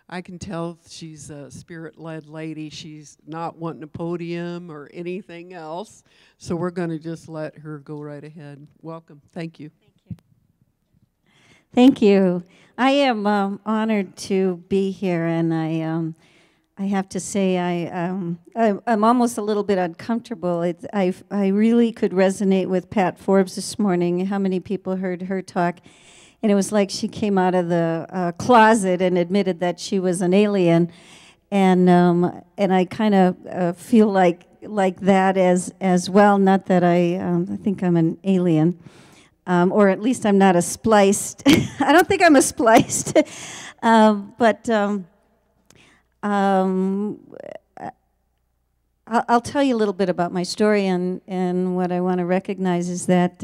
I can tell she's a spirit-led lady. She's not wanting a podium or anything else. So we're going to just let her go right ahead. Welcome. Thank you. Thank you. I am honored to be here, and I have to say I'm almost a little bit uncomfortable. I really could resonate with Pat Forbes this morning. How many people heard her talk? And it was like she came out of the closet and admitted that she was an alien, and I kind of feel like that as well. Not that I think I'm an alien. Or at least I'm not a spliced. I don't think I'm a spliced. But I'll tell you a little bit about my story, and what I want to recognize is that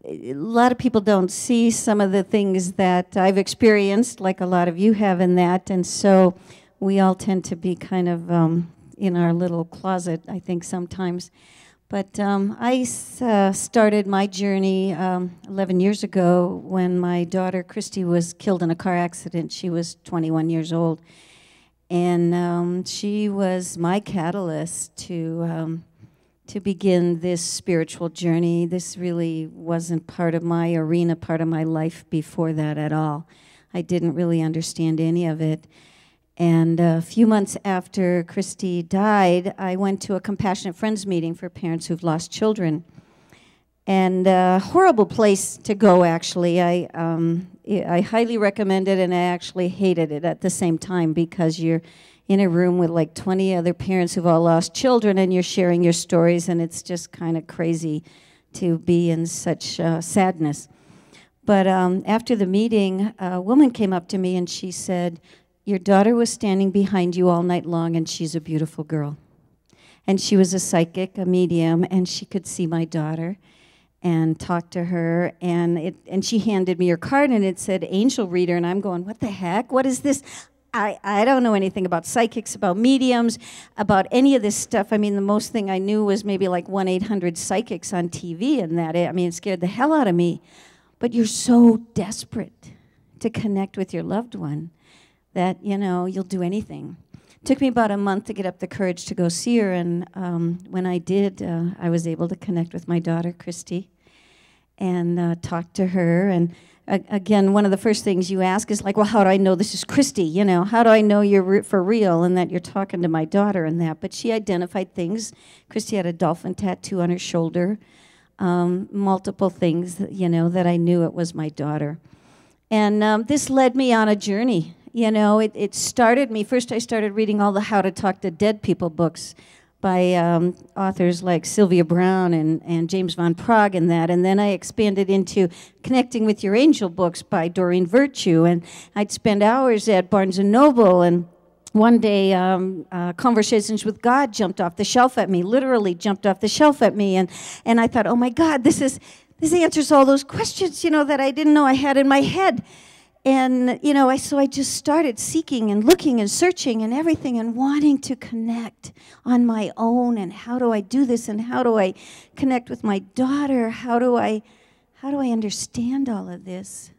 a lot of people don't see some of the things that I've experienced, like a lot of you have in that, and so we all tend to be kind of in our little closet, I think, sometimes. But I started my journey 11 years ago when my daughter, Christy, was killed in a car accident. She was 21 years old. And she was my catalyst to begin this spiritual journey. This really wasn't part of my arena, part of my life before that at all. I didn't really understand any of it. And a few months after Christy died, I went to a Compassionate Friends meeting for parents who've lost children. And a horrible place to go, actually. I highly recommend it, and I actually hated it at the same time, because you're in a room with like 20 other parents who've all lost children, and you're sharing your stories, and it's just kind of crazy to be in such sadness. But after the meeting, a woman came up to me, and she said, "Your daughter was standing behind you all night long, and she's a beautiful girl." And she was a psychic, a medium, and she could see my daughter and talk to her. And she handed me her card, and it said Angel Reader. And I'm going, what the heck? What is this? I don't know anything about psychics, about mediums, about any of this stuff. I mean, the most thing I knew was maybe like 1-800-Psychics on TV, and that, I mean, it scared the hell out of me. But you're so desperate to connect with your loved one that, you know, you'll do anything. It took me about a month to get up the courage to go see her, and when I did, I was able to connect with my daughter, Christy, and talk to her. And again, one of the first things you ask is like, well, how do I know this is Christy? You know, how do I know you're for real and that you're talking to my daughter and that? But she identified things. Christy had a dolphin tattoo on her shoulder, multiple things, you know, that I knew it was my daughter. And this led me on a journey. You know, it started me, first I started reading all the How to Talk to Dead People books by authors like Sylvia Brown and James Van Praagh and that, and then I expanded into Connecting with Your Angel books by Doreen Virtue, and I'd spend hours at Barnes & Noble, and one day Conversations with God jumped off the shelf at me, literally jumped off the shelf at me, and I thought, oh my God, this answers all those questions, you know, that I didn't know I had in my head. And, you know, so I just started seeking and looking and searching and everything and wanting to connect on my own. And how do I do this? And how do I connect with my daughter? How do I understand all of this?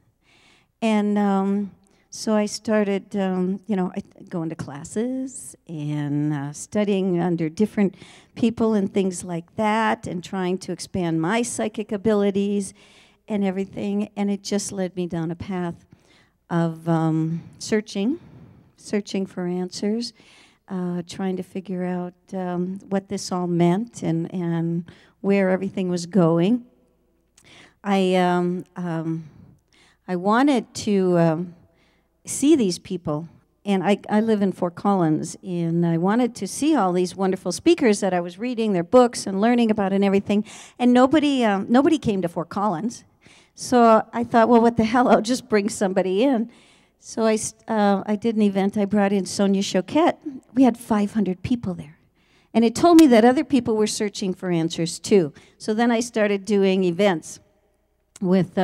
And so I started, you know, going to classes and studying under different people and things like that, and trying to expand my psychic abilities and everything. And it just led me down a path of searching for answers, trying to figure out what this all meant and where everything was going. I wanted to see these people, and I live in Fort Collins, and I wanted to see all these wonderful speakers that I was reading their books and learning about and everything, and nobody came to Fort Collins. So I thought, well, what the hell, I'll just bring somebody in. So I did an event. I brought in Sonia Choquette. We had 500 people there. And it told me that other people were searching for answers, too. So then I started doing events with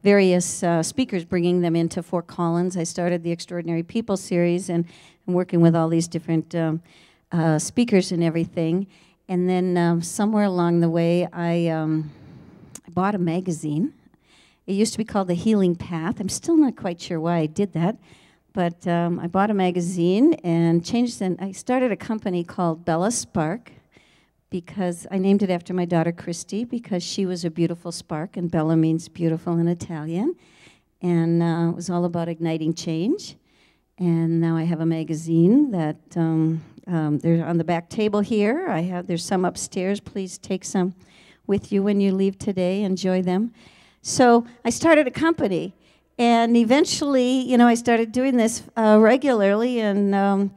various speakers, bringing them into Fort Collins. I started the Extraordinary People series and working with all these different speakers and everything. And then somewhere along the way, I bought a magazine. It used to be called The Healing Path. I'm still not quite sure why I did that. But I bought a magazine and changed it. I started a company called Bella Spark because I named it after my daughter Christy because she was a beautiful spark, and Bella means beautiful in Italian. And it was all about igniting change. And now I have a magazine that they're on the back table here. There's some upstairs. Please take some with you when you leave today. Enjoy them. So I started a company. And eventually, I started doing this regularly and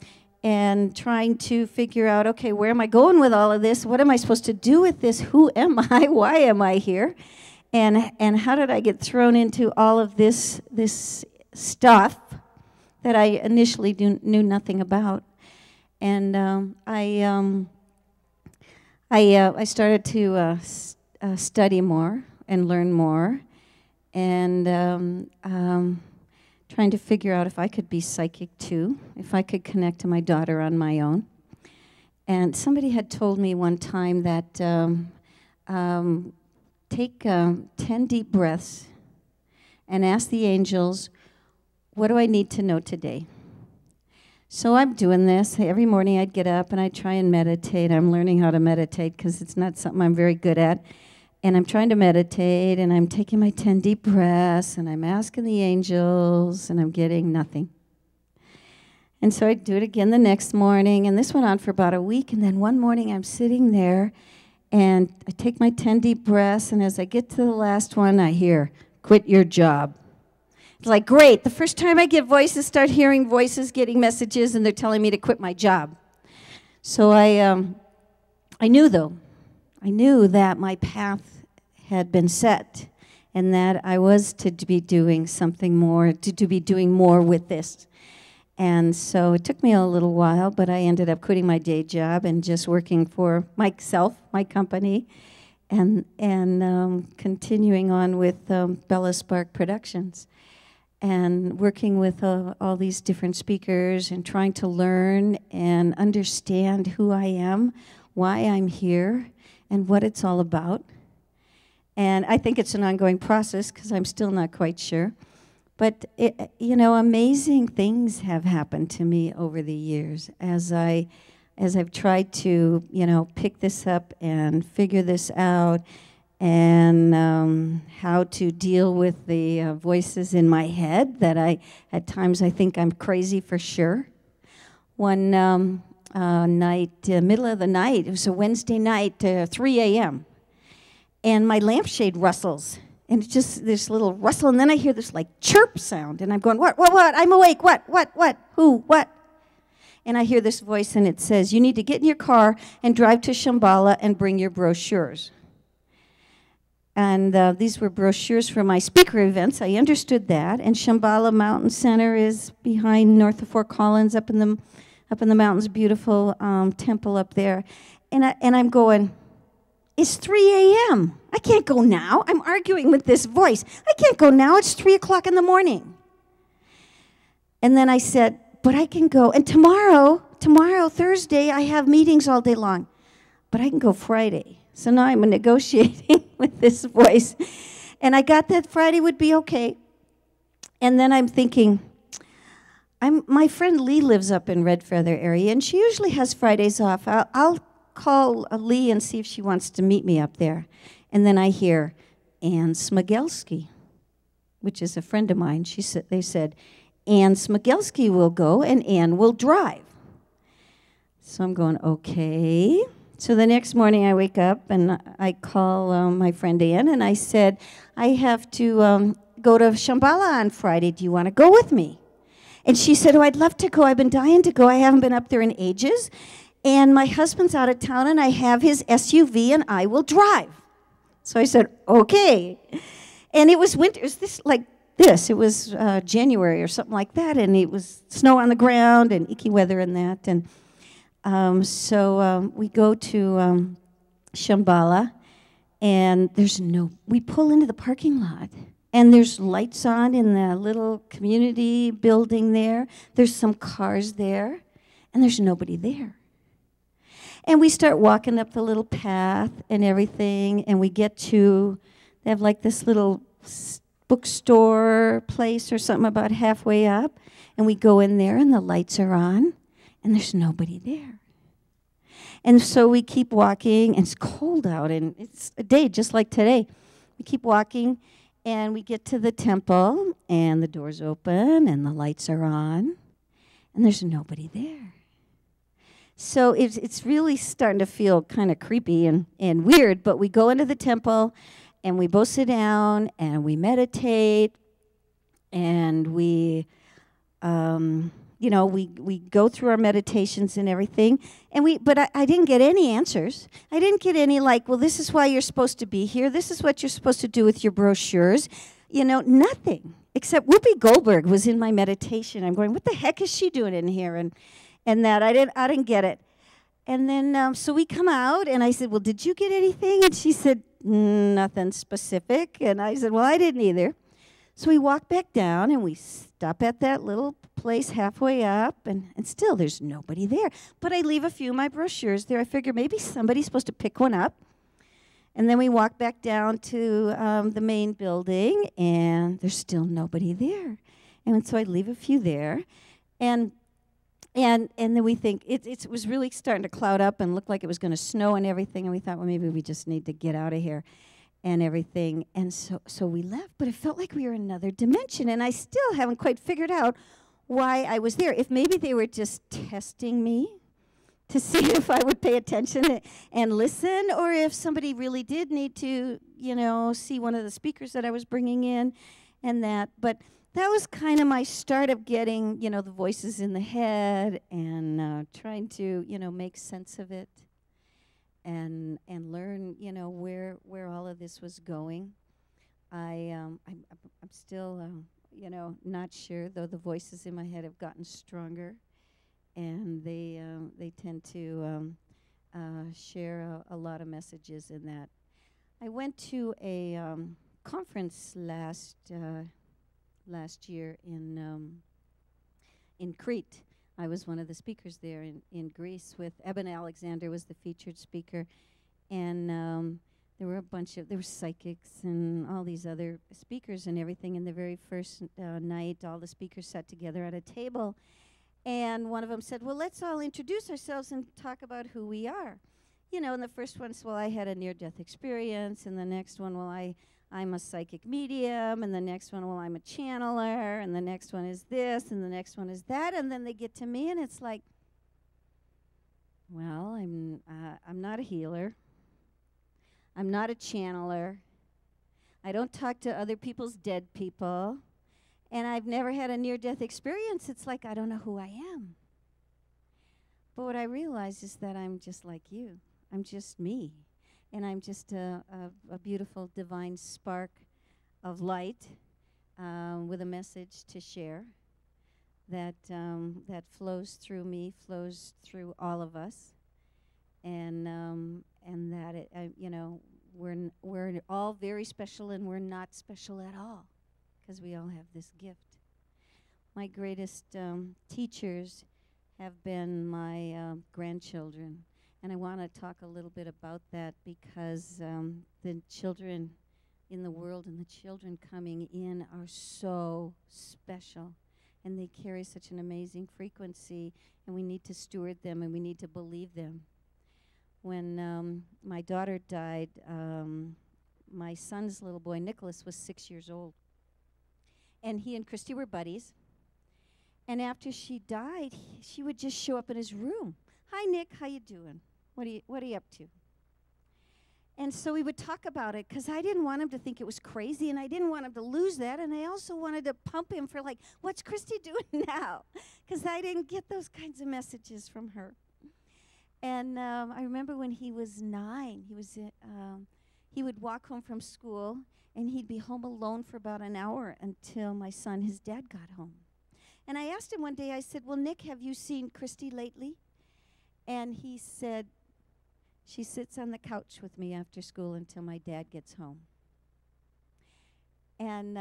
trying to figure out, okay, where am I going with all of this? What am I supposed to do with this? Who am I? Why am I here? And how did I get thrown into all of this stuff that I initially knew nothing about? And I started to study more and learn more. And trying to figure out if I could be psychic too, if I could connect to my daughter on my own. And somebody had told me one time that take 10 deep breaths and ask the angels, what do I need to know today? So I'm doing this. Every morning I'd get up and I'd try and meditate. I'm learning how to meditate because it's not something I'm very good at. And I'm trying to meditate, and I'm taking my 10 deep breaths, and I'm asking the angels, and I'm getting nothing. And so I do it again the next morning, and this went on for about a week, and then one morning I'm sitting there, and I take my 10 deep breaths, and as I get to the last one, I hear, quit your job. It's like, great, the first time I get voices, start hearing voices, getting messages, and they're telling me to quit my job. So I knew, though. I knew that my path had been set and that I was to be doing something more, to be doing more with this. And so it took me a little while, but I ended up quitting my day job and just working for myself, my company, and continuing on with Bella Spark Productions and working with all these different speakers and trying to learn and understand who I am, why I'm here, and what it's all about. And I think it's an ongoing process because I'm still not quite sure. But, amazing things have happened to me over the years as I've tried to, pick this up and figure this out and how to deal with the voices in my head that at times I think I'm crazy for sure. One night, middle of the night, it was a Wednesday night, 3 a.m., and my lampshade rustles, and it's just this little rustle, and then I hear this like chirp sound, and I'm going, what, I'm awake, what, who, what? And I hear this voice, and it says, you need to get in your car and drive to Shambhala and bring your brochures. And these were brochures for my speaker events. I understood that, and Shambhala Mountain Center is behind north of Fort Collins, up in the mountains, beautiful temple up there. And I'm going, it's 3 a.m. I can't go now. I'm arguing with this voice. I can't go now. It's 3 o'clock in the morning. And then I said, but I can go. And tomorrow, Thursday, I have meetings all day long. But I can go Friday. So now I'm negotiating with this voice. And I got that Friday would be okay. And then I'm thinking, my friend Lee lives up in Red Feather area, and she usually has Fridays off. I'll call Lee and see if she wants to meet me up there. And then I hear Ann Smigelski, which is a friend of mine. They said, Ann Smigelski will go, and Ann will drive. So I'm going, okay. So the next morning I wake up, and I call my friend Ann, and I said, I have to go to Shambhala on Friday. Do you want to go with me? And she said, oh, I'd love to go. I've been dying to go. I haven't been up there in ages. And my husband's out of town, and I have his SUV, and I will drive. So I said, okay. And it was winter. It was this. It was January or something like that, and it was snow on the ground and icky weather and that. And so we go to Shambhala, and we pull into the parking lot. And there's lights on in the little community building there. There's some cars there, and there's nobody there. And we start walking up the little path and everything, and we get to, they have like this little bookstore place or something about halfway up, and we go in there and the lights are on and there's nobody there. And so we keep walking, and it's cold out, and it's a day just like today. We keep walking, and we get to the temple, and the doors open, and the lights are on, and there's nobody there. So it's really starting to feel kind of creepy and weird, but we go into the temple, and we both sit down, and we meditate, and we go through our meditations and everything, but I didn't get any answers. I didn't get any like, well, this is why you're supposed to be here. This is what you're supposed to do with your brochures. Nothing. Except Whoopi Goldberg was in my meditation. I'm going, what the heck is she doing in here? And that I didn't get it. And then so we come out, and I said, well, did you get anything? And she said, nothing specific. And I said, well, I didn't either. So we walk back down, and we stop at that little place halfway up, and still there's nobody there. But I leave a few of my brochures there. I figure maybe somebody's supposed to pick one up. And then we walk back down to the main building, and there's still nobody there. And so I leave a few there. And then we think, it was really starting to cloud up and look like it was going to snow and everything, and we thought, well, maybe we just need to get out of here and everything. And so we left, but it felt like we were in another dimension, and I still haven't quite figured out why I was there. If maybe they were just testing me to see if I would pay attention and listen, or if somebody really did need to, see one of the speakers that I was bringing in and that. But that was kind of my start of getting, the voices in the head and trying to, make sense of it and learn, where all of this was going. I'm still, not sure, though the voices in my head have gotten stronger, and they tend to share a lot of messages in that. I went to a conference last year in Crete. I was one of the speakers there in Greece with Eben Alexander was the featured speaker, and there were there were psychics and all these other speakers and everything. And the very first night, all the speakers sat together at a table, and one of them said, well, let's all introduce ourselves and talk about who we are. And the first one said, well, I had a near-death experience, and the next one, well, I'm a psychic medium, and the next one, well, I'm a channeler, and the next one is this, and the next one is that, and then they get to me, and it's like, well, I'm not a healer. I'm not a channeler. I don't talk to other people's dead people, and I've never had a near-death experience. It's like I don't know who I am. But what I realize is that I'm just like you. I'm just me. And I'm just a beautiful divine spark of light with a message to share that flows through me, flows through all of us, and that we're all very special, and we're not special at all because we all have this gift. My greatest teachers have been my grandchildren. And I want to talk a little bit about that because the children in the world and the children coming in are so special. And they carry such an amazing frequency, and we need to steward them, and we need to believe them. When my daughter died, my son's little boy, Nicholas, was 6 years old. And he and Christy were buddies. And after she died, she would just show up in his room. Hi, Nick, how you doing? What are you up to? And so we would talk about it because I didn't want him to think it was crazy, and I didn't want him to lose that, and I also wanted to pump him for like, what's Christy doing now? Because I didn't get those kinds of messages from her. And I remember when he was 9, he would walk home from school, and he'd be home alone for about an hour until my son, his dad, got home. And I asked him one day, I said, well, Nick, have you seen Christy lately? And he said, she sits on the couch with me after school until my dad gets home. And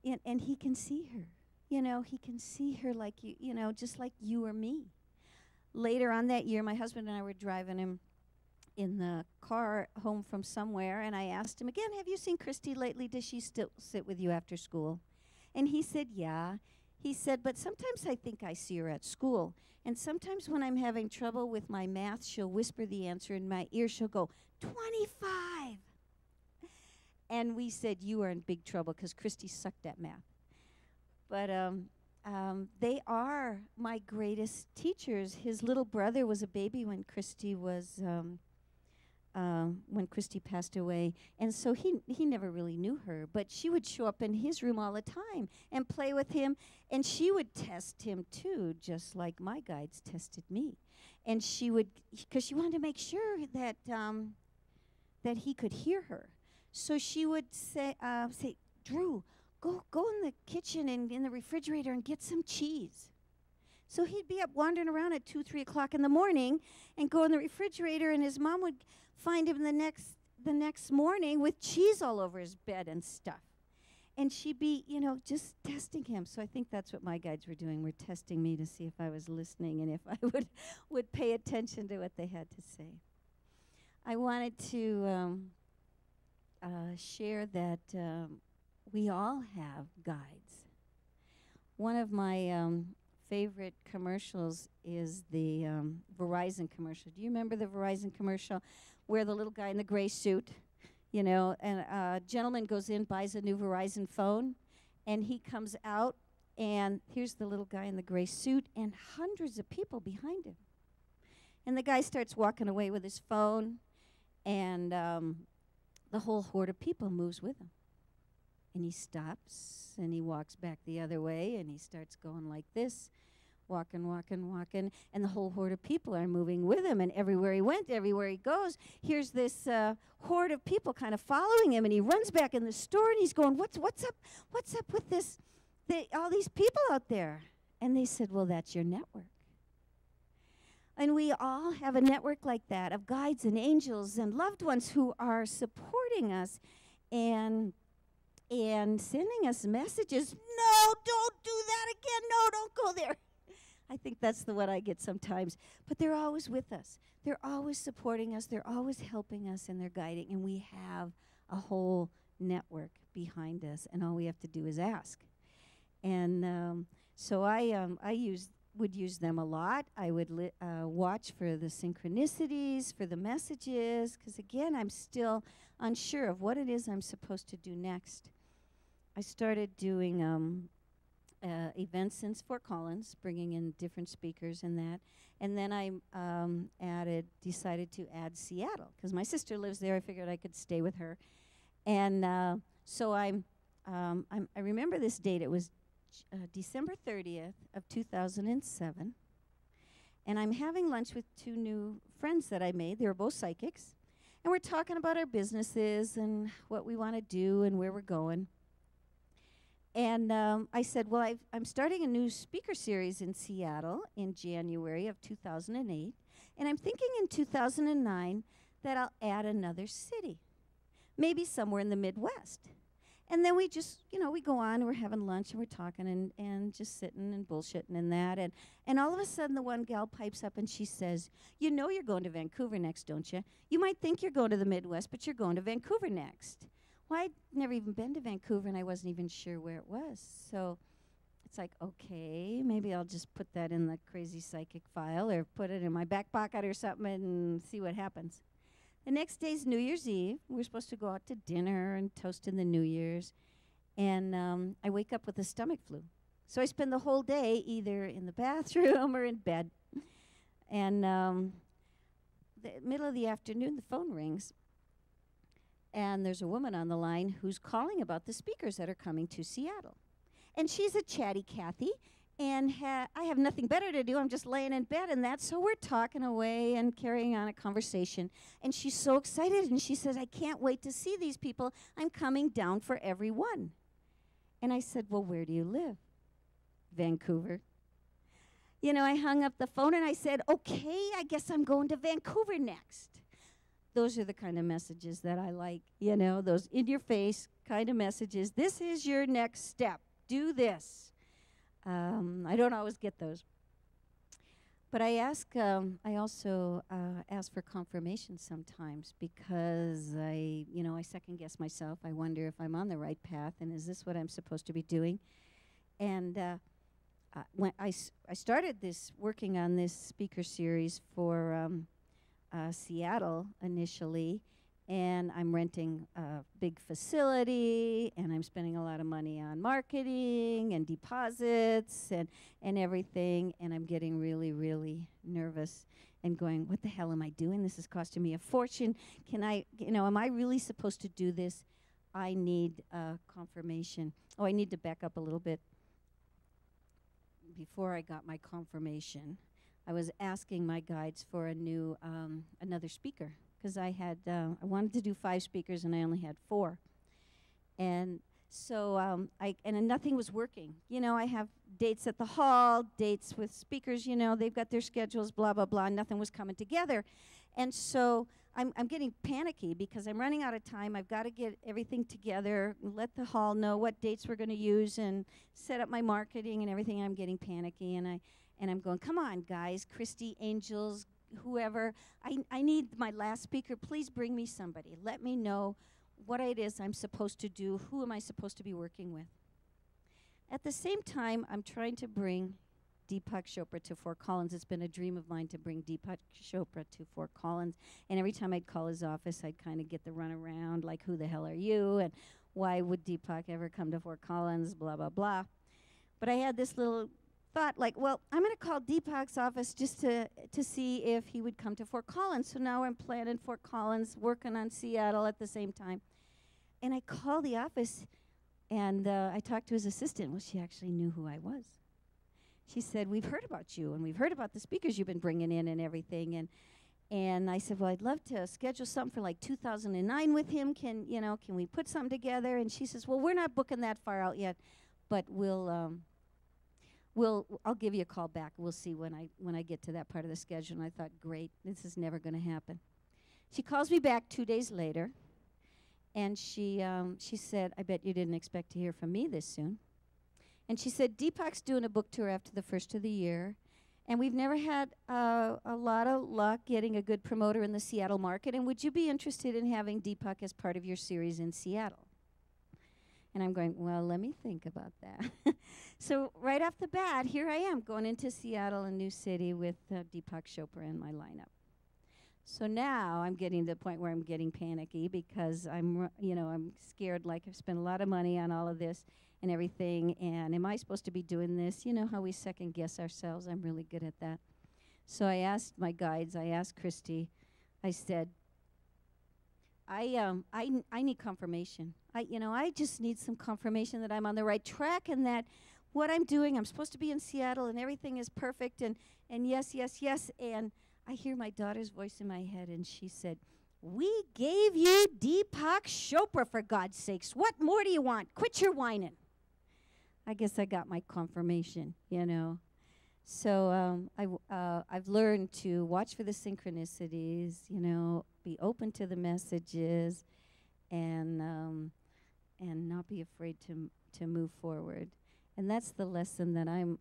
he can see her. He can see her like you, just like you or me. Later on that year, my husband and I were driving him in the car home from somewhere, and I asked him again, have you seen Christy lately? Does she still sit with you after school? And he said, yeah. He said, but sometimes I think I see her at school. And sometimes when I'm having trouble with my math, she'll whisper the answer in my ear. She'll go, 25. And we said, you are in big trouble because Christy sucked at math. But they are my greatest teachers. His little brother was a baby when Christy passed away, and so he never really knew her. But she would show up in his room all the time and play with him, and she would test him too, just like my guides tested me. And she would, because she wanted to make sure that that he could hear her. So she would say, Drew, go in the kitchen and in the refrigerator and get some cheese. So he'd be up wandering around at 2, 3 o'clock in the morning and go in the refrigerator, and his mom would find him the next morning with cheese all over his bed and stuff. And she'd be, just testing him. So I think that's what my guides were doing. Were testing me to see if I was listening and if I would pay attention to what they had to say. I wanted to share that we all have guides. One of my favorite commercials is the Verizon commercial. Do you remember the Verizon commercial where the little guy in the gray suit, and a gentleman goes in, buys a new Verizon phone, and he comes out, and here's the little guy in the gray suit and hundreds of people behind him. And the guy starts walking away with his phone, and the whole horde of people moves with him. And he stops, and he walks back the other way, and he starts going like this, walking, and the whole horde of people are moving with him. And everywhere he went, everywhere he goes, here's this horde of people kind of following him, and he runs back in the store, and he's going, what's up with this, all these people out there? And they said, well, that's your network. And we all have a network like that of guides and angels and loved ones who are supporting us and sending us messages. No, don't do that again. No, don't go there. I think that's the one I get sometimes. But they're always with us. They're always supporting us. They're always helping us, and they're guiding. And we have a whole network behind us, and all we have to do is ask. And so I would use them a lot. I would watch for the synchronicities, for the messages, because again, I'm still unsure of what it is I'm supposed to do next. I started doing events in Fort Collins, bringing in different speakers and that. And then I decided to add Seattle, because my sister lives there. I figured I could stay with her. And so I remember this date. It was December 30th of 2007. And I'm having lunch with 2 new friends that I made. They were both psychics. And we're talking about our businesses and what we want to do and where we're going. And I said, well, I'm starting a new speaker series in Seattle in January of 2008. And I'm thinking in 2009 that I'll add another city, maybe somewhere in the Midwest. And then we just, we go on and we're having lunch and we're talking and just sitting and bullshitting and that. And all of a sudden the one gal pipes up and she says, you're going to Vancouver next, don't you? You might think you're going to the Midwest, but you're going to Vancouver next. Well, I'd never even been to Vancouver, and I wasn't even sure where it was. So it's like, okay, maybe I'll just put that in the crazy psychic file or put it in my back pocket or something and see what happens. The next day's New Year's Eve. We're supposed to go out to dinner and toast in the New Year's. And I wake up with a stomach flu. So I spend the whole day either in the bathroom or in bed. And the middle of the afternoon, the phone rings. And there's a woman on the line who's calling about the speakers that are coming to Seattle. And she's a chatty Cathy, and I have nothing better to do. I'm just laying in bed and that. So we're talking away and carrying on a conversation. And she's so excited, and she says, I can't wait to see these people. I'm coming down for every one. And I said, well, where do you live? Vancouver. I hung up the phone, and I said, okay, I guess I'm going to Vancouver next. Those are the kind of messages that I like, those in-your-face kind of messages. This is your next step. Do this. I don't always get those. But I also ask for confirmation sometimes because I second guess myself. I wonder if I'm on the right path and is this what I'm supposed to be doing? And when I started working on this speaker series for Seattle initially, and I'm renting a big facility, and I'm spending a lot of money on marketing and deposits and everything, and I'm getting really, really nervous and going, what the hell am I doing? This is costing me a fortune. Am I really supposed to do this? I need confirmation. Oh, I need to back up a little bit. Before I got my confirmation, I was asking my guides for another speaker, because I wanted to do 5 speakers and I only had 4. And so and nothing was working. I have dates at the hall, dates with speakers, they've got their schedules, blah, blah, blah, nothing was coming together. And so I'm getting panicky because I'm running out of time. I've got to get everything together, let the hall know what dates we're going to use and set up my marketing and everything. I'm getting panicky and I'm going, come on, guys, Christy, Angels, whoever, I need my last speaker. Please bring me somebody. Let me know what it is I'm supposed to do. Who am I supposed to be working with? At the same time, I'm trying to bring Deepak Chopra to Fort Collins. It's been a dream of mine to bring Deepak Chopra to Fort Collins. And every time I'd call his office, I'd kind of get the runaround, like, who the hell are you? And why would Deepak ever come to Fort Collins? Blah, blah, blah. But I had this little thought, like, well, I'm going to call Deepak's office just to see if he would come to Fort Collins. So now I'm planning Fort Collins, working on Seattle at the same time. And I called the office, and I talked to his assistant. Well, she actually knew who I was. She said, we've heard about you, and we've heard about the speakers you've been bringing in and everything. And I said, well, I'd love to schedule something for like 2009 with him. Can we put something together? And she says, well, we're not booking that far out yet, but I'll give you a call back. We'll see when I get to that part of the schedule. And I thought, great, this is never going to happen. She calls me back 2 days later, and she said, I bet you didn't expect to hear from me this soon. And she said, Deepak's doing a book tour after the first of the year, and we've never had a lot of luck getting a good promoter in the Seattle market, and would you be interested in having Deepak as part of your series in Seattle? And I'm going, well, let me think about that. So right off the bat, here I am going into Seattle, a new city, with Deepak Chopra in my lineup. So now I'm getting to the point where I'm getting panicky because I'm scared, like I've spent a lot of money on all of this and everything, and am I supposed to be doing this? You know how we second guess ourselves? I'm really good at that. So I asked my guides, I asked Christy, I said, I need confirmation. I just need some confirmation that I'm on the right track and that what I'm doing, I'm supposed to be in Seattle and everything is perfect and yes, yes, yes. And I hear my daughter's voice in my head, and she said, we gave you Deepak Chopra, for God's sakes. What more do you want? Quit your whining. I guess I got my confirmation, So I've learned to watch for the synchronicities, be open to the messages, and not be afraid to move forward. And that's the lesson that I'm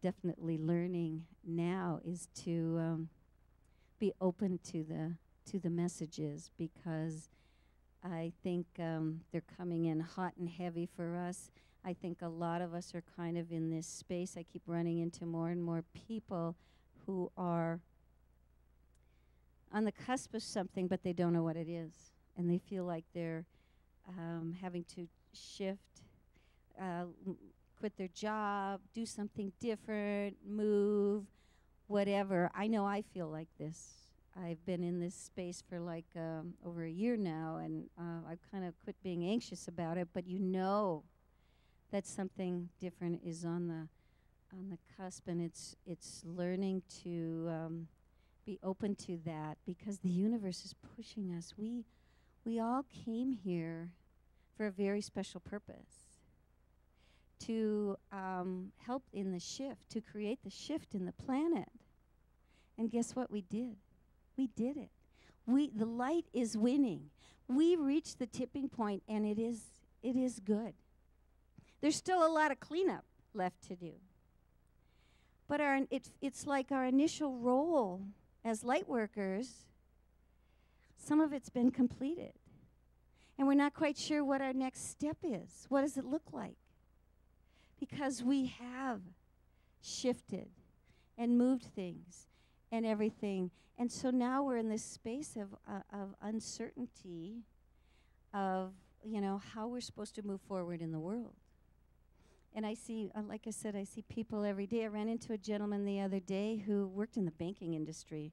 definitely learning now, is to be open to the messages, because I think they're coming in hot and heavy for us. I think a lot of us are kind of in this space. I keep running into more and more people who are on the cusp of something, but they don't know what it is. And they feel like they're having to shift, quit their job, do something different, move, whatever. I know I feel like this. I've been in this space for like over a year now, and I've kind of quit being anxious about it, but that something different is on the cusp, and it's learning to be open to that, because the universe is pushing us. We all came here for a very special purpose, to help in the shift, to create the shift in the planet. And guess what we did? We did it. The light is winning. We reached the tipping point, and it is good. There's still a lot of cleanup left to do. But it's like our initial role as light workers, some of it's been completed. And we're not quite sure what our next step is. What does it look like? Because we have shifted and moved things and everything. And so now we're in this space of uncertainty of, how we're supposed to move forward in the world. And I see, like I said, I see people every day. I ran into a gentleman the other day who worked in the banking industry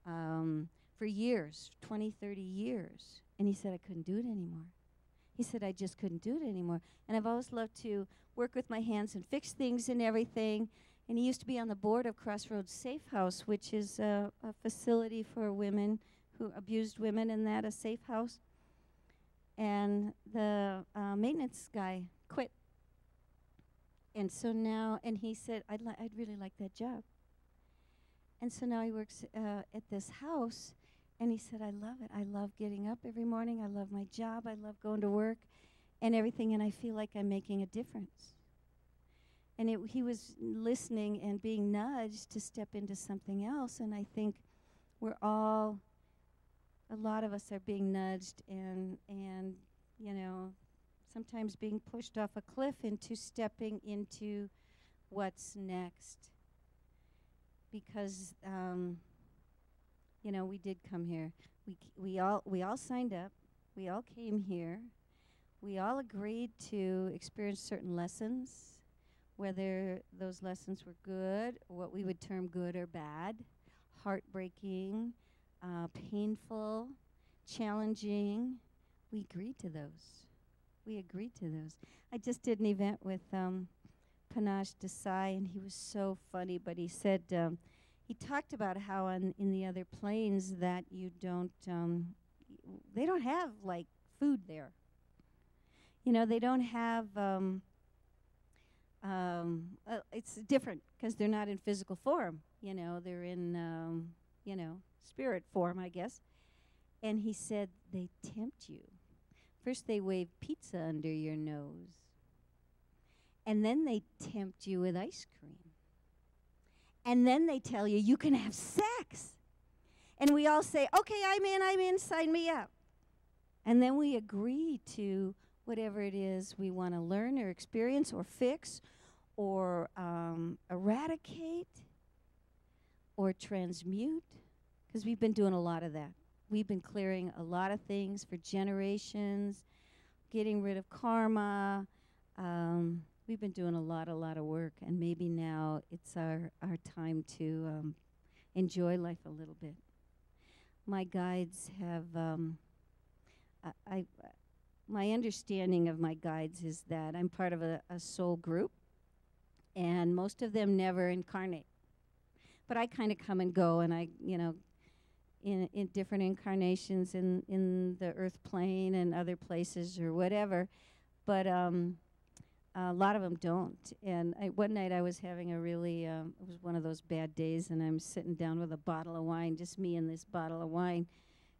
for years, 20, 30 years. And he said, I couldn't do it anymore. He said, I just couldn't do it anymore. And I've always loved to work with my hands and fix things and everything. And he used to be on the board of Crossroads Safe House, which is a facility for women who abused women, and that, a safe house. And the maintenance guy quit. And so now, and he said, I'd really like that job. And so now he works at this house, and he said, I love it. I love getting up every morning. I love my job. I love going to work and everything, and I feel like I'm making a difference. And he was listening and being nudged to step into something else, and I think a lot of us are being nudged and sometimes being pushed off a cliff into stepping into what's next. Because we did come here. We all signed up. We all came here. We all agreed to experience certain lessons, whether those lessons were good, or what we would term good or bad, heartbreaking, painful, challenging. We agreed to those. I just did an event with Panache Desai, and he was so funny, but he said, he talked about how in the other planes that you don't, they don't have, like, food there. They don't have, it's different because they're not in physical form. They're in, spirit form, I guess. And he said, they tempt you. First they wave pizza under your nose. And then they tempt you with ice cream. And then they tell you you can have sex. And we all say, okay, I'm in, sign me up. And then we agree to whatever it is we want to learn or experience or fix or eradicate or transmute, because we've been doing a lot of that. We've been clearing a lot of things for generations, getting rid of karma. We've been doing a lot of work, and maybe now it's our time to enjoy life a little bit. My guides have, my understanding of my guides is that I'm part of a soul group, and most of them never incarnate. But I kind of come and go, and I, in different incarnations in the earth plane and other places or whatever, but a lot of them don't. And one night I was having a really, it was one of those bad days, and I'm sitting down with a bottle of wine, just me and this bottle of wine,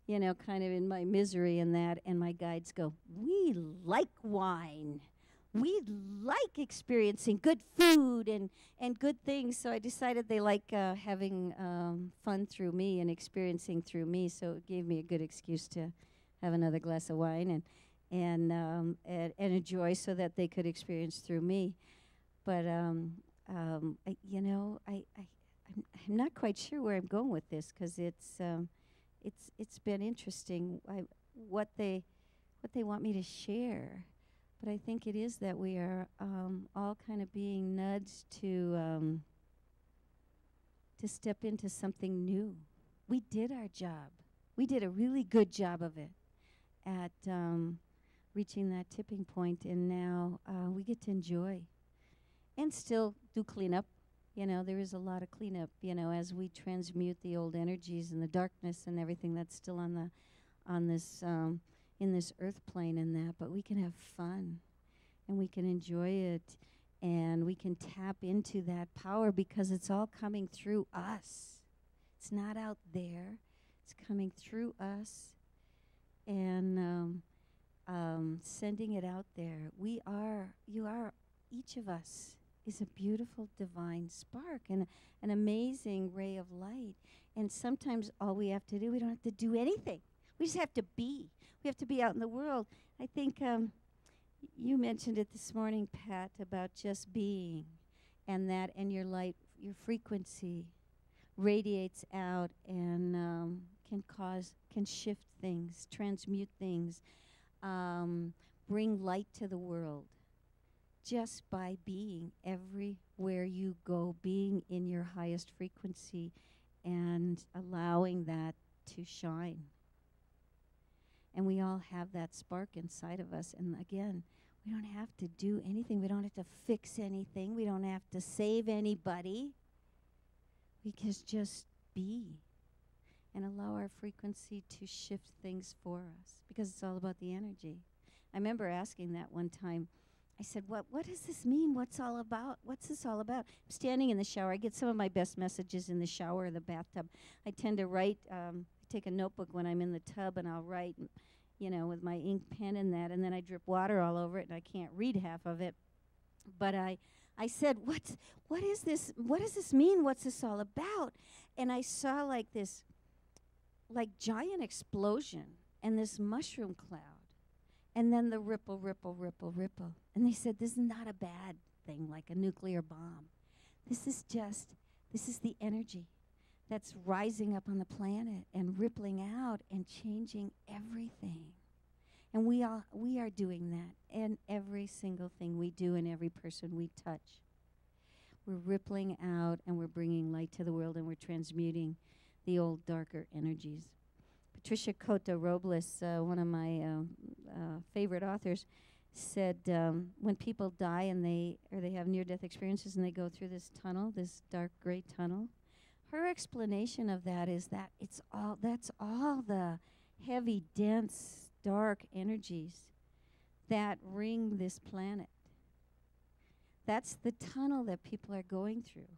kind of in my misery and that, and my guides go, we like wine. We like experiencing good food and good things. So I decided they like having fun through me and experiencing through me. So it gave me a good excuse to have another glass of wine and enjoy, so that they could experience through me. But I'm not quite sure where I'm going with this, because it's been interesting what they want me to share. But I think it is that we are all kind of being nudged to step into something new. We did our job. We did a really good job of it at reaching that tipping point, and now we get to enjoy and still do cleanup. There is a lot of cleanup, as we transmute the old energies and the darkness and everything that's still on this in this earth plane and that, but we can have fun and we can enjoy it, and we can tap into that power because it's all coming through us. It's not out there. It's coming through us and sending it out there. You are, each of us is a beautiful divine spark and an amazing ray of light. And sometimes all we have to do, we don't have to do anything. We just have to be. We have to be out in the world. I think you mentioned it this morning, Pat, about just being, and that, and your light, your frequency radiates out and can shift things, transmute things, bring light to the world just by being everywhere you go, being in your highest frequency and allowing that to shine. And we all have that spark inside of us. And again, we don't have to do anything. We don't have to fix anything. We don't have to save anybody. We can just be and allow our frequency to shift things for us, because it's all about the energy. I remember asking that one time. I said, what does this mean? What's all about? What's this all about? I'm standing in the shower. I get some of my best messages in the shower or the bathtub. I tend to write, I take a notebook when I'm in the tub, and I'll write, with my ink pen and that, and then I drip water all over it, and I can't read half of it. But I said, what is this? What does this mean? What's this all about? And I saw like this, like giant explosion and this mushroom cloud. And then the ripple, ripple, ripple, ripple. And they said, this is not a bad thing like a nuclear bomb. This is the energy that's rising up on the planet and rippling out and changing everything. And we are doing that in every single thing we do and every person we touch. We're rippling out and we're bringing light to the world, and we're transmuting the old darker energies. Patricia Cota Robles, one of my favorite authors, said when people die and they have near-death experiences and they go through this tunnel, this dark gray tunnel, her explanation of that is that that's all the heavy, dense, dark energies that ring this planet. That's the tunnel that people are going through.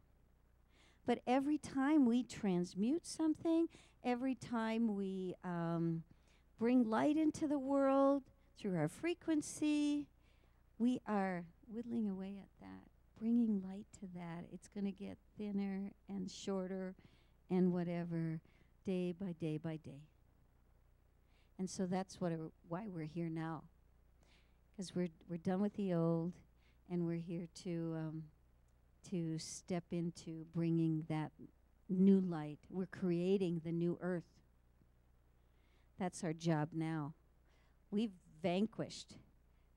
But every time we transmute something, every time we bring light into the world through our frequency, we are whittling away at that, bringing light to that. It's going to get thinner and shorter and whatever, day by day by day. And so that's why we're here now, because we're done with the old, and we're here to step into bringing that new light. We're creating the new earth. That's our job now. We've vanquished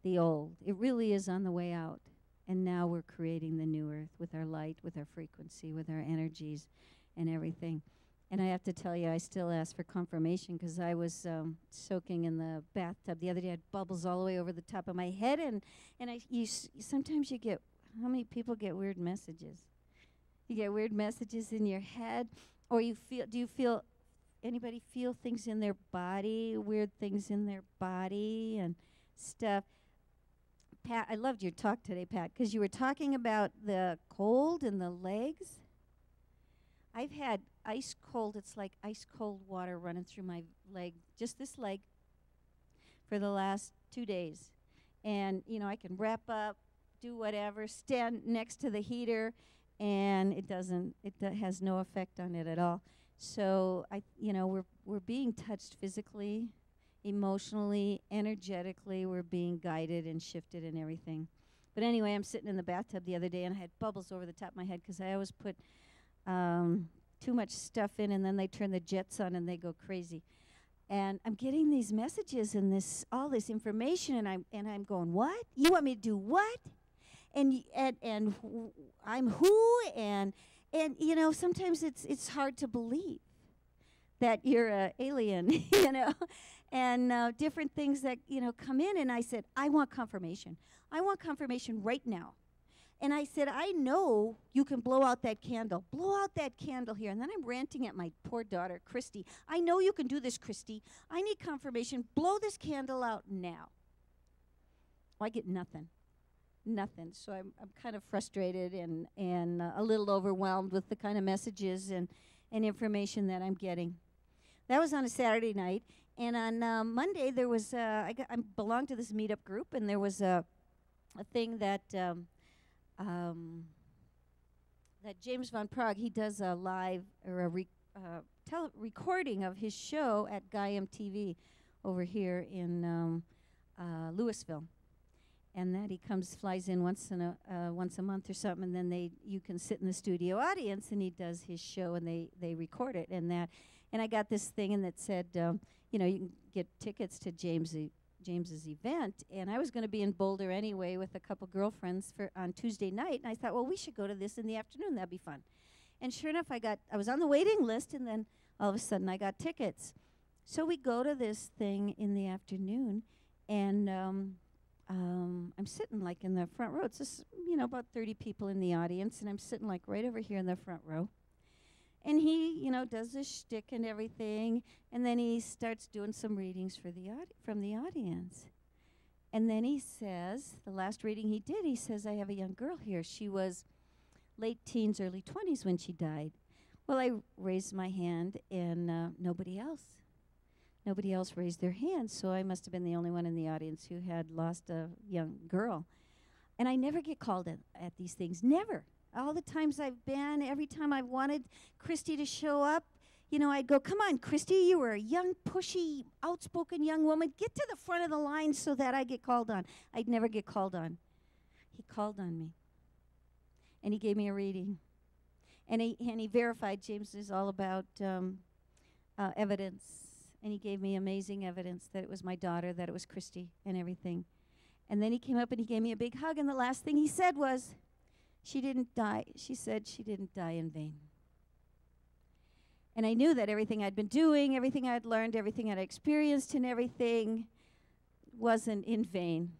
the old. It really is on the way out. And now we're creating the new earth with our light, with our frequency, with our energies and everything. And I have to tell you, I still ask for confirmation, because I was soaking in the bathtub the other day. I had bubbles all the way over the top of my head. And sometimes you get, how many people get weird messages? You get weird messages in your head, or anybody feel things in their body, weird things in their body and stuff? Pat, I loved your talk today, Pat, because you were talking about the cold in the legs. I've had ice cold, it's like ice cold water running through my leg, just this leg, for the last 2 days. And, I can wrap up, do whatever, stand next to the heater, and it has no effect on it at all. So we're being touched physically, emotionally, energetically. We're being guided and shifted and everything. But anyway, I'm sitting in the bathtub the other day, and I had bubbles over the top of my head, because I always put too much stuff in, and then they turn the jets on and they go crazy. And I'm getting these messages and all this information, and I'm going, what? You want me to do what? And I'm who? And sometimes it's hard to believe that you're an alien, and different things that come in. And I said, I want confirmation. I want confirmation right now. And I said, I know you can blow out that candle. Blow out that candle here. And then I'm ranting at my poor daughter, Christy. I know you can do this, Christy. I need confirmation. Blow this candle out now. Well, I get nothing. Nothing. So I'm kind of frustrated and a little overwhelmed with the kind of messages and information that I'm getting. That was on a Saturday night. And on Monday, there was, I belong to this meetup group, and there was a thing that that James Van Praagh, he does a live or a recording of his show at Gaiam TV over here in Louisville. And that he flies in once a month or something, and then you can sit in the studio audience, and he does his show, and they record it, and I got this thing, and that said, you can get tickets to James's event, and I was going to be in Boulder anyway with a couple girlfriends on Tuesday night, and I thought, well, we should go to this in the afternoon. That'd be fun. And sure enough, I was on the waiting list, and then all of a sudden I got tickets. So we go to this thing in the afternoon, and I'm sitting like in the front row. It's just, about 30 people in the audience, and I'm sitting like right over here in the front row. And he, does his shtick and everything, and then he starts doing some readings from the audience. And then he says, the last reading he did, he says, I have a young girl here. She was late teens, early 20s when she died. Well, I raised my hand, and nobody else raised their hand, so I must have been the only one in the audience who had lost a young girl. And I never get called at these things, never. All the times I've been, every time I've wanted Christy to show up, I'd go, come on, Christy, you were a young, pushy, outspoken young woman. Get to the front of the line so that I get called on. I'd never get called on. He called on me. And he gave me a reading. And he verified James is all about evidence. And he gave me amazing evidence that it was my daughter, that it was Christy and everything. And then he came up and he gave me a big hug, and the last thing he said was, she didn't die. She said she didn't die in vain. And I knew that everything I'd been doing, everything I'd learned, everything I'd experienced, and everything wasn't in vain.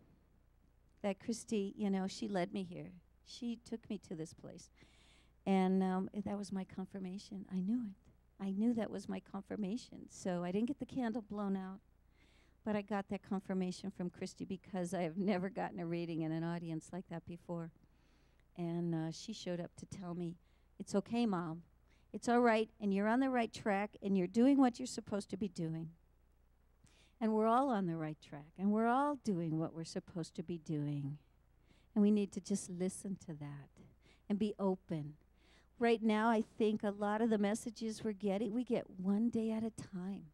That Christy, she led me here. She took me to this place. And that was my confirmation. I knew it. I knew that was my confirmation. So I didn't get the candle blown out, but I got that confirmation from Christy because I have never gotten a reading in an audience like that before. And she showed up to tell me, it's okay, Mom. It's all right, and you're on the right track, and you're doing what you're supposed to be doing. And we're all on the right track, and we're all doing what we're supposed to be doing. And we need to just listen to that and be open. Right now, I think a lot of the messages we get one day at a time.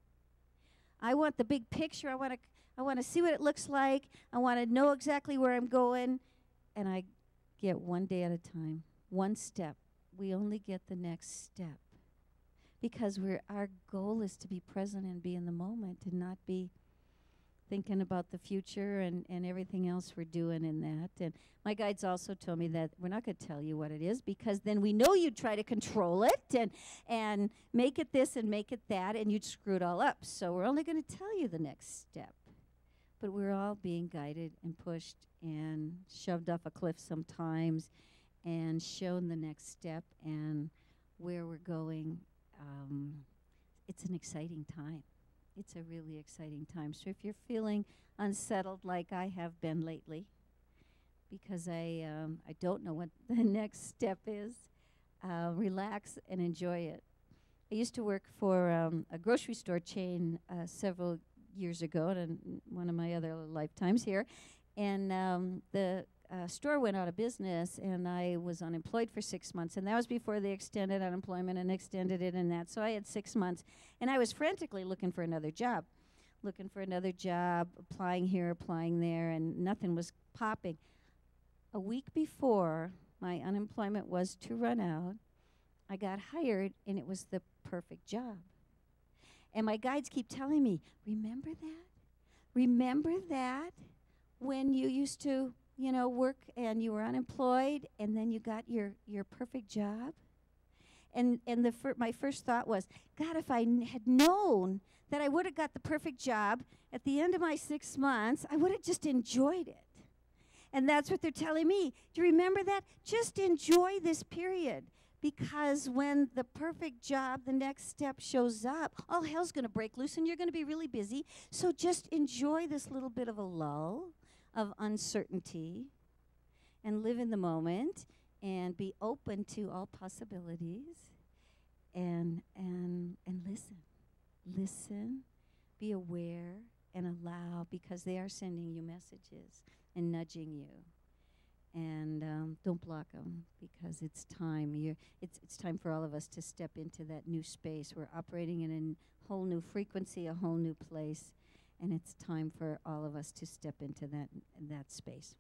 I want the big picture. I want to see what it looks like. I want to know exactly where I'm going. And I get one day at a time, one step. We only get the next step. Because our goal is to be present and be in the moment and not be thinking about the future and everything else we're doing in that. And my guides also told me that we're not going to tell you what it is because then we know you'd try to control it and make it this and make it that, and you'd screw it all up. So we're only going to tell you the next step. But we're all being guided and pushed and shoved off a cliff sometimes and shown the next step and where we're going. It's an exciting time. It's a really exciting time. So if you're feeling unsettled like I have been lately, because I don't know what the next step is, relax and enjoy it. I used to work for a grocery store chain several years ago, in one of my other lifetimes here, and the store went out of business, and I was unemployed for 6 months, and that was before they extended unemployment and extended it and that. So I had 6 months, and I was frantically looking for another job, applying here, applying there, and nothing was popping. A week before my unemployment was to run out, I got hired, and it was the perfect job. And my guides keep telling me, remember that? Remember that when you used to work and you were unemployed and then you got your perfect job? And my first thought was, God, if I had known that I would have got the perfect job at the end of my 6 months, I would have just enjoyed it. And that's what they're telling me. Do you remember that? Just enjoy this period. Because when the perfect job, the next step shows up, all hell's going to break loose and you're going to be really busy. So just enjoy this little bit of a lull of uncertainty and live in the moment and be open to all possibilities and listen. Listen, be aware and allow, because they are sending you messages and nudging you. And don't block them, because it's time. It's time for all of us to step into that new space. We're operating in a whole new frequency, a whole new place, and it's time for all of us to step into that space.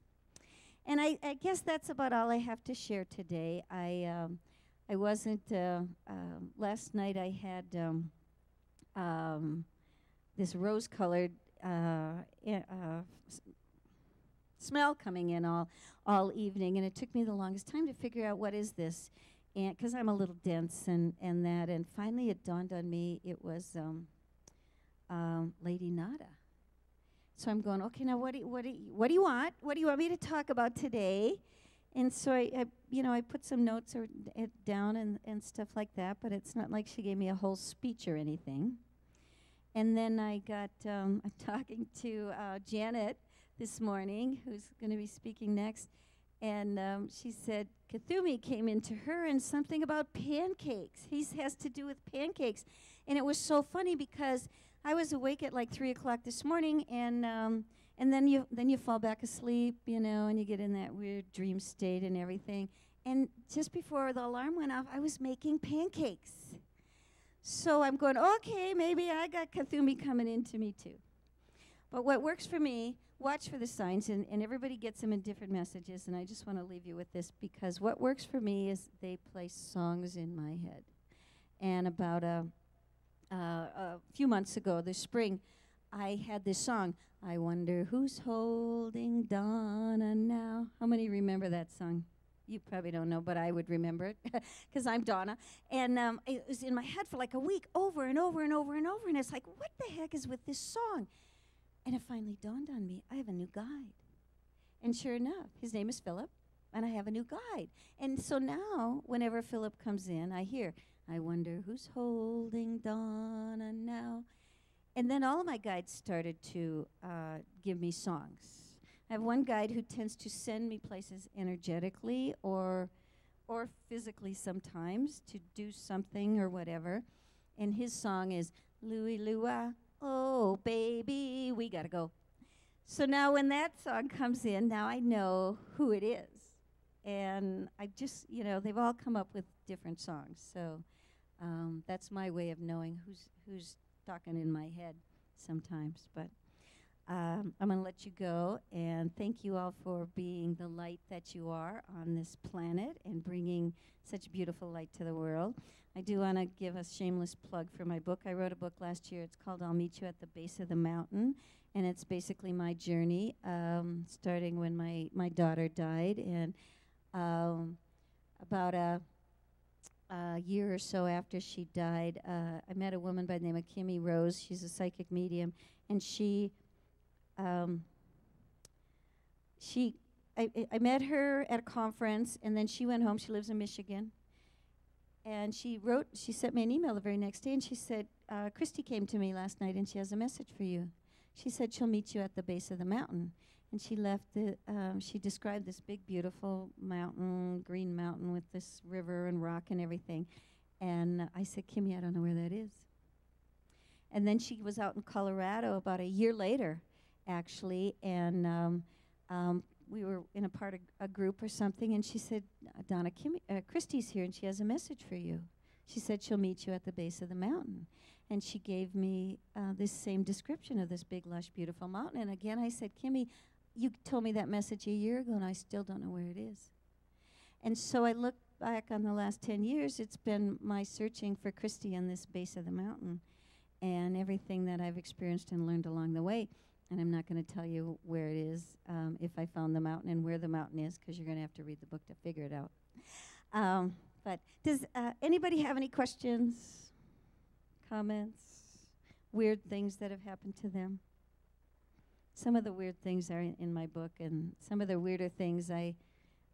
And I guess that's about all I have to share today. I wasn't last night. I had this rose-colored smell coming in all evening, and it took me the longest time to figure out what is this, and because I'm a little dense and finally it dawned on me it was Lady Nada. So I'm going, okay, now what do you want? What do you want me to talk about today? And so I put some notes down and stuff like that, but it's not like she gave me a whole speech or anything. And then I got I'm talking to Janet this morning, who's going to be speaking next, and she said Kathumi came into her and something about pancakes. He has to do with pancakes, and it was so funny because I was awake at like 3 o'clock this morning, and then you fall back asleep, and you get in that weird dream state and everything. And just before the alarm went off, I was making pancakes. So I'm going, okay, maybe I got Kathumi coming into me too. But what works for me, watch for the signs, and everybody gets them in different messages, and I just want to leave you with this, because what works for me is they play songs in my head. And about a few months ago, this spring, I had this song, I Wonder Who's Holding Donna Now. How many remember that song? You probably don't know, but I would remember it because I'm Donna. And it was in my head for like a week, over and over and over and over. And it's like, what the heck is with this song? And it finally dawned on me, I have a new guide. And sure enough, his name is Philip, and I have a new guide. And so now, whenever Philip comes in, I hear, I wonder who's holding Donna now. And then all of my guides started to give me songs. I have one guide who tends to send me places energetically or physically sometimes to do something or whatever. And his song is, Louie Lua, oh baby, we gotta go. So now when that song comes in, now I know who it is. And I just, they've all come up with different songs. So that's my way of knowing who's talking in my head sometimes. But I'm going to let you go, and thank you all for being the light that you are on this planet and bringing such beautiful light to the world. I do want to give a shameless plug for my book. I wrote a book last year. It's called I'll Meet You at the Base of the Mountain, and it's basically my journey, starting when my daughter died, and about a year or so after she died, I met a woman by the name of Kimmy Rose. She's a psychic medium, and I met her at a conference, and then she went home. She lives in Michigan. And she sent me an email the very next day, and she said, Christy came to me last night, and she has a message for you. She said she'll meet you at the base of the mountain. And she she described this big, beautiful mountain, green mountain with this river and rock and everything. And I said, Kimmy, I don't know where that is. And then she was out in Colorado about a year later, actually, and we were in a group or something, and she said, Donna, Christy's here, and she has a message for you. She said she'll meet you at the base of the mountain. And she gave me this same description of this big, lush, beautiful mountain. And again, I said, Kimmy, you told me that message a year ago, and I still don't know where it is. And so I look back on the last 10 years, it's been my searching for Christy on this base of the mountain and everything that I've experienced and learned along the way. And I'm not going to tell you where it is, if I found the mountain and where the mountain is, because you're going to have to read the book to figure it out. But does anybody have any questions, comments, weird things that have happened to them? Some of the weird things are in my book, and some of the weirder things I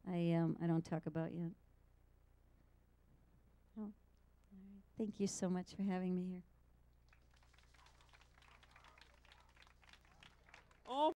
don't talk about yet. Oh, all right. Thank you so much for having me here. Oh